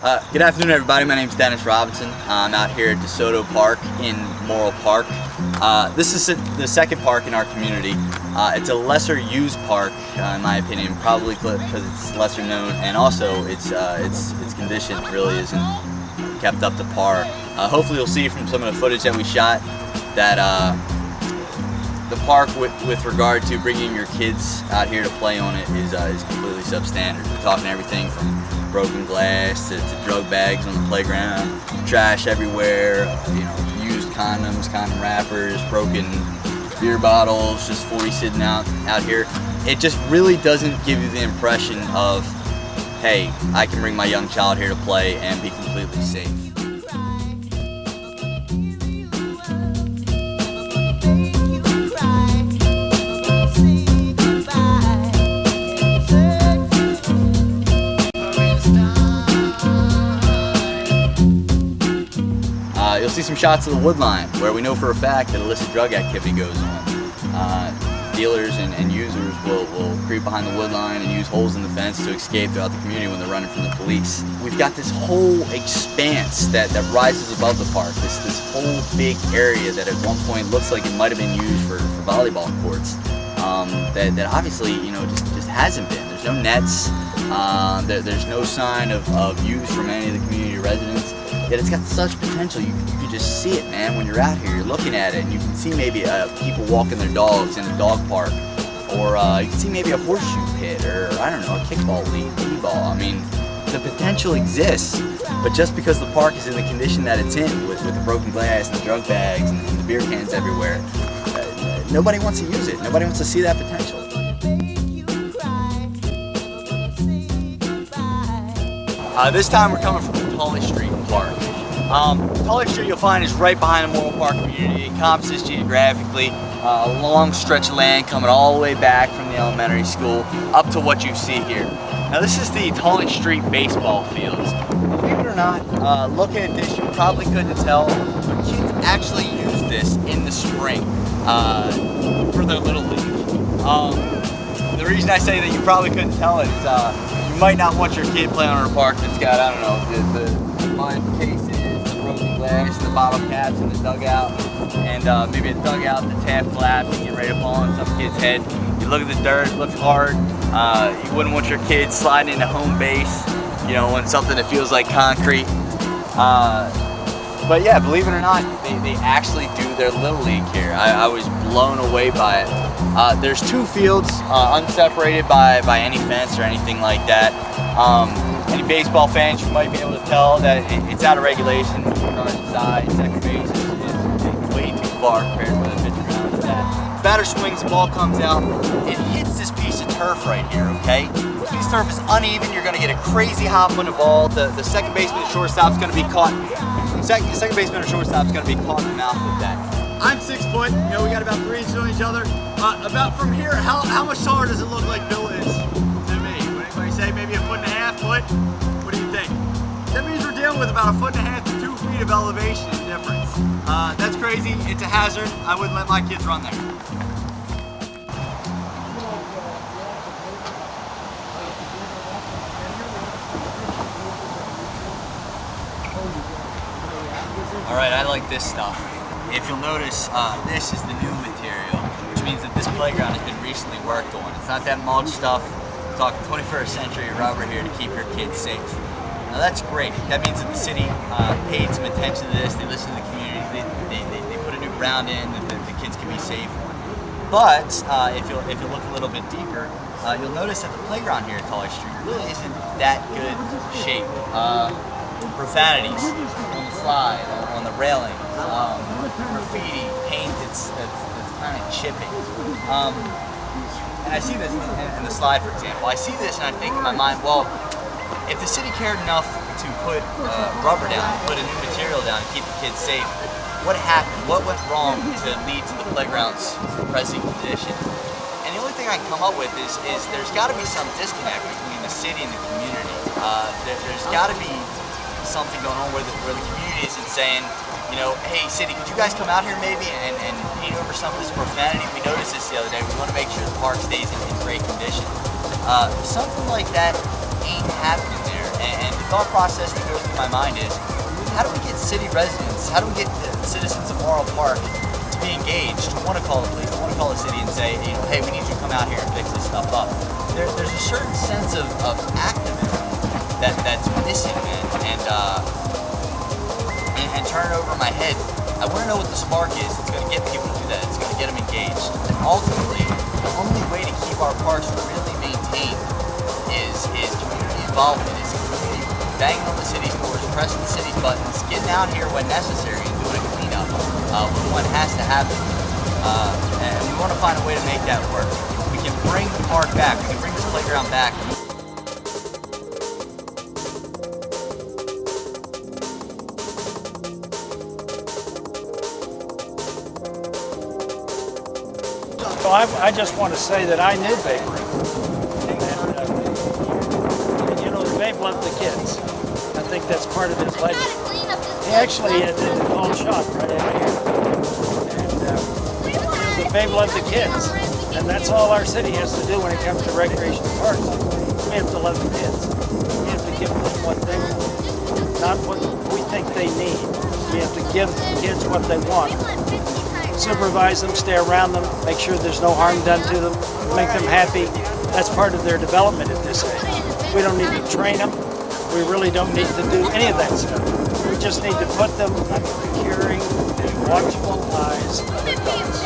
Good afternoon, everybody. My name is Dennis Robinson. I'm out here at DeSoto Park in Morrill Park. This is the second park in our community. It's a lesser used park, in my opinion, probably because it's lesser known, and also its condition really isn't kept up to par. Hopefully, you'll see from some of the footage that we shot that the park, with regard to bringing your kids out here to play on it, is completely substandard. We're talking everything from broken glass to drug bags on the playground, trash everywhere, used condoms, condom wrappers, broken beer bottles just fully sitting out here. It just really doesn't give you the impression of, hey, I can bring my young child here to play and be completely safe. You'll see some shots of the wood line where we know for a fact that illicit drug activity goes on. Dealers and users will creep behind the wood line and use holes in the fence to escape throughout the community when they're running from the police. We've got this whole expanse that rises above the park, this whole big area that at one point looks like it might have been used for volleyball courts, that obviously just hasn't been. There's no nets, there's no sign of use from any of the community residents. Yet it's got such potential. You can just see it, man, when you're out here. You're looking at it, and you can see maybe people walking their dogs in a dog park, or you can see maybe a horseshoe pit, or I don't know, a kickball league, t-ball. I mean, the potential exists, but just because the park is in the condition that it's in, with the broken glass and the drug bags and the beer cans everywhere, nobody wants to use it. Nobody wants to see that potential. This time we're coming from Tully Street Park. Tully Street, you'll find, is right behind the Morrill Park community. It encompasses geographically a long stretch of land coming all the way back from the elementary school up to what you see here. Now this is the Tully Street baseball fields. Believe it or not, looking at this, you probably couldn't tell, but kids actually use this in the spring for their Little League. The reason I say that you probably couldn't tell it is you might not want your kid playing on a park that's got, I don't know, the mud cases, the broken glass, the bottle caps in the dugout, and maybe a dugout, the tap flaps, and get ready to fall on some kid's head. You look at the dirt, it looks hard. You wouldn't want your kid sliding into home base, on something that feels like concrete. But yeah, believe it or not, they actually do their Little League here. I was blown away by it. There's two fields, unseparated by any fence or anything like that. Any baseball fans, you might be able to tell that it's out of regulation with regard to size. Second base is way too far compared to where the pitcher ground is at. Batter swings, the ball comes out, it hits this piece of turf right here, okay? This piece of turf is uneven, you're gonna get a crazy hop on the ball. The second baseman and shortstop's gonna be caught. Second baseman or shortstop's gonna be caught in the mouth with that. I'm 6 foot, we got about 3 inches on each other. About from here, how much taller does it look like Bill is to me? Would anybody say maybe 1.5 foot? What do you think? That means we're dealing with about 1.5 to 2 feet of elevation difference. That's crazy, it's a hazard. I wouldn't let my kids run there. All right, I like this stuff. If you'll notice, this is the new material, which means that this playground has been recently worked on. It's not that mulch stuff. We're talking 21st century rubber here to keep your kids safe. Now that's great. That means that the city paid some attention to this. They listened to the community. They put a new ground in that the kids can be safe on. But if you look a little bit deeper, you'll notice that the playground here at Tully Street really isn't that good shape. Profanities on the slide, on the railing, graffiti, paint that's kind of chipping. And I see this in the slide, for example. I see this and I think in my mind, well, if the city cared enough to put rubber down, put a new material down to keep the kids safe, what happened? What went wrong to lead to the playground's present condition? And the only thing I can come up with is there's got to be some disconnect between the city and the community. There's got to be something going on where the community isn't saying, hey city, could you guys come out here maybe and paint over some of this profanity? We noticed this the other day. We want to make sure the park stays in great condition. Something like that ain't happening there, and thought process that goes through my mind is, how do we get city residents, how do we get the citizens of Morrill Park to be engaged, to want to call the police, to want to call the city and say, you know, hey, we need you to come out here and fix this stuff up. There's a certain sense of activism that's missing, man, and turn it over my head. I want to know what the spark is that's going to get people to do that. It's going to get them engaged. And ultimately, the only way to keep our parks really maintained is community involvement, is community banging on the city's doors, pressing the city's buttons, getting out here when necessary and doing a cleanup when it has to happen. And we want to find a way to make that work. We can bring the park back. We can bring this playground back. So I just want to say that I knew Babe Ruth. And you know, Babe loved the kids. I think that's part of his legend. He actually did the called shot right over here. And Babe loved the kids. And that's all our city has to do when it comes to recreation parks. We have to love the kids. We have to give them what they want, not what we think they need. We have to give the kids what they want. Supervise them, stay around them, make sure there's no harm done to them, make them happy. That's part of their development at this age. We don't need to train them. We really don't need to do any of that stuff. We just need to put them under the caring and watchful eyes of adults.